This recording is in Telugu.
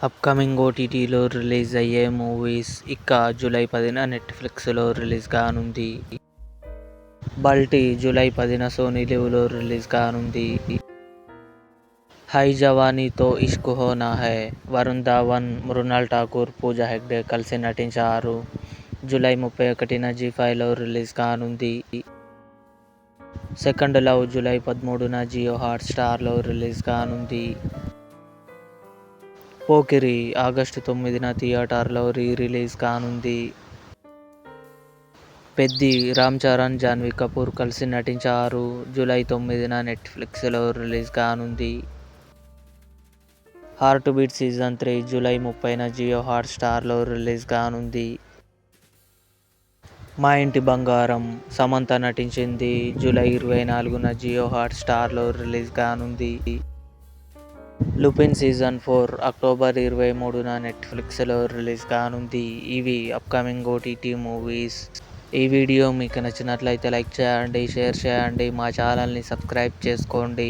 అప్కమింగ్ ఓటీటీలో రిలీజ్ అయ్యే మూవీస్ ఇక జూలై 10న నెట్ఫ్లిక్స్లో రిలీజ్ కానుంది. బల్టీ జూలై 10న సోనీ లివ్లో రిలీజ్ కానుంది. హై జవానీతో ఇష్క్ హోనా హై, వరుణ్ ధావన్, మృణాల్ ఠాకూర్, పూజా హెగ్డే కలిసి నటించారు. జూలై 31న జీ5లో రిలీజ్ కానుంది. సెకండ్ లవ్ జూలై 13న జియో హాట్స్టార్లో రిలీజ్ కానుంది. పోకిరి ఆగస్టు 9న థియేటర్లో రిలీజ్ కానుంది. పెద్ది రామ్ చరణ్, జాన్వీ కపూర్ కలిసి నటించారు. జూలై 9న నెట్ఫ్లిక్స్లో రిలీజ్ కానుంది. హార్ట్ బీట్ సీజన్ 3 జూలై 30న జియో హాట్స్టార్లో రిలీజ్ కానుంది. మా ఇంటి బంగారం సమంత నటించింది. జూలై 24న జియో హాట్స్టార్లో రిలీజ్ కానుంది. లుపిన్ సీజన్ 4 అక్టోబర్ 23న నెట్ఫ్లిక్స్లో రిలీజ్ కానుంది. ఇవి అప్కమింగ్ ఓటీటీ మూవీస్. ఈ వీడియో మీకు నచ్చినట్లయితే లైక్ చేయండి, షేర్ చేయండి, మా ఛానల్ని సబ్స్క్రైబ్ చేసుకోండి.